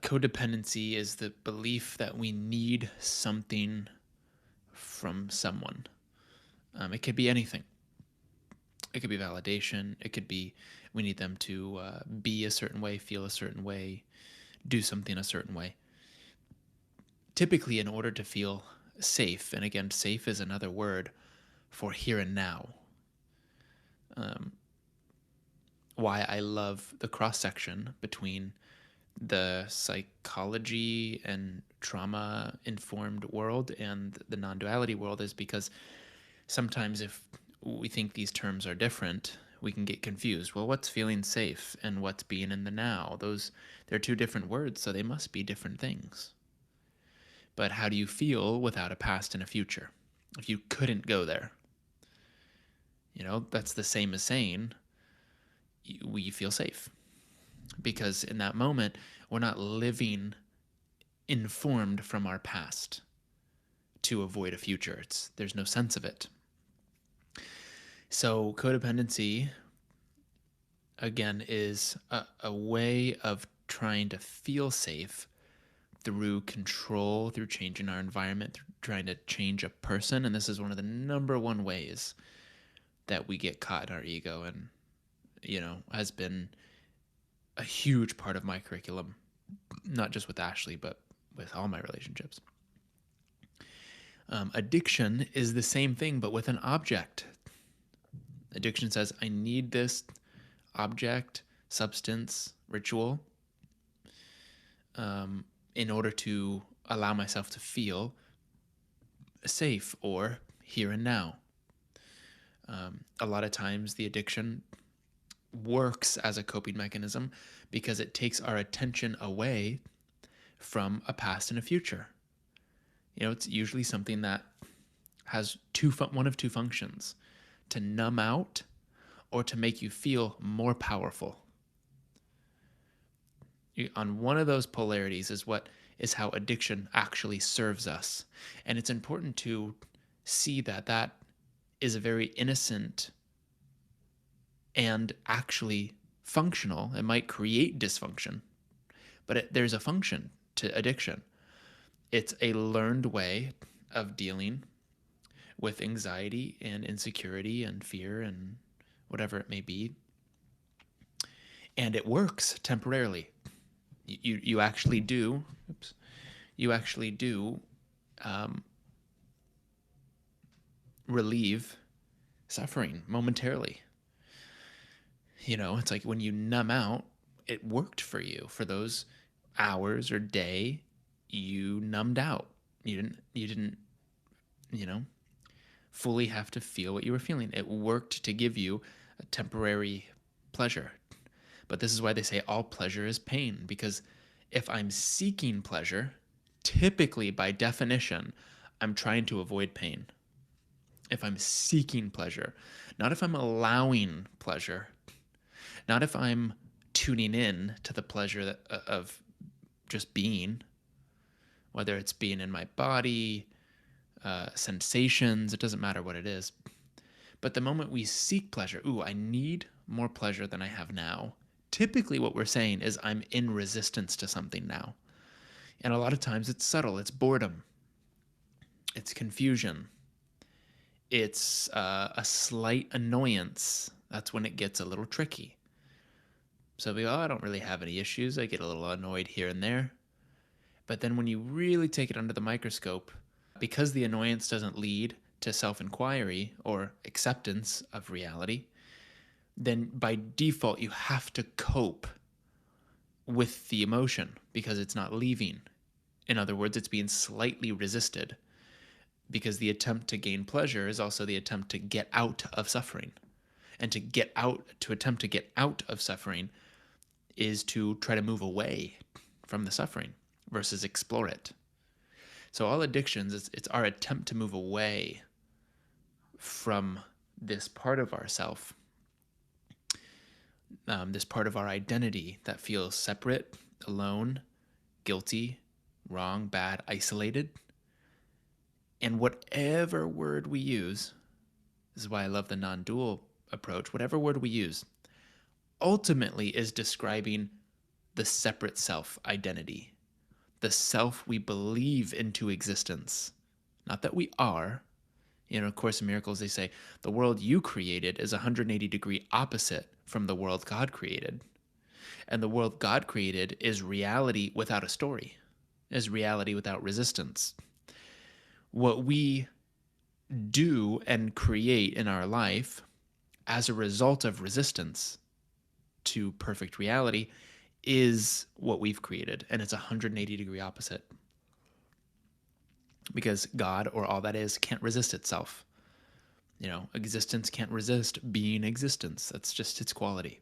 Codependency is the belief that we need something from someone. It could be anything. It could be validation. It could be we need them to be a certain way, feel a certain way, do something a certain way. Typically, in order to feel safe, and again, safe is another word for here and now. Why I love the cross section between the psychology and trauma informed world and the non duality world is because sometimes if we think these terms are different, we can get confused. Well, what's feeling safe and what's being in the now? They're two different words, so they must be different things. But how do you feel without a past and a future? If you couldn't go there, that's the same as saying we feel safe. Because in that moment, we're not living informed from our past to avoid a future. There's no sense of it. So codependency, again, is a way of trying to feel safe through control, through changing our environment, through trying to change a person. And this is one of the number one ways that we get caught in our ego and, has been a huge part of my curriculum, not just with Ashley, but with all my relationships. Addiction is the same thing, but with an object. Addiction says, I need this object, substance, ritual in order to allow myself to feel safe or here and now. A lot of times the addiction works as a coping mechanism because it takes our attention away from a past and a future. It's usually something that has one of two functions: to numb out or to make you feel more powerful. On one of those polarities is how addiction actually serves us. And it's important to see that is a very innocent and actually functional. It might create dysfunction, but there's a function to addiction. It's a learned way of dealing with anxiety and insecurity and fear and whatever it may be. And it works temporarily. You actually do, relieve suffering momentarily. It's like when you numb out, it worked for you. For those hours or day, you numbed out. You didn't, fully have to feel what you were feeling. It worked to give you a temporary pleasure. But this is why they say all pleasure is pain, because if I'm seeking pleasure, typically by definition, I'm trying to avoid pain. If I'm seeking pleasure, not if I'm allowing pleasure, not if I'm tuning in to the pleasure of just being, whether it's being in my body, sensations, it doesn't matter what it is. But the moment we seek pleasure, I need more pleasure than I have now. Typically what we're saying is I'm in resistance to something now. And a lot of times it's subtle. It's boredom. It's confusion. It's a slight annoyance. That's when it gets a little tricky. So we go, I don't really have any issues. I get a little annoyed here and there. But then when you really take it under the microscope, because the annoyance doesn't lead to self-inquiry or acceptance of reality, then by default you have to cope with the emotion because it's not leaving. In other words, it's being slightly resisted because the attempt to gain pleasure is also the attempt to get out of suffering. And to attempt to get out of suffering is to try to move away from the suffering versus explore it. So all addictions, it's our attempt to move away from this part of ourself, this part of our identity that feels separate, alone, guilty, wrong, bad, isolated. And whatever word we use, this is why I love the non-dual approach, whatever word we use ultimately is describing the separate self identity. the self we believe into existence, not that we are. You know, of Course in Miracles, they say the world you created is 180-degree opposite from the world God created. And the world God created is reality without a story, is reality without resistance. What we do and create in our life as a result of resistance to perfect reality is what we've created. And it's 180-degree opposite. Because God, or all that is, can't resist itself. You know, existence can't resist being existence. That's just its quality.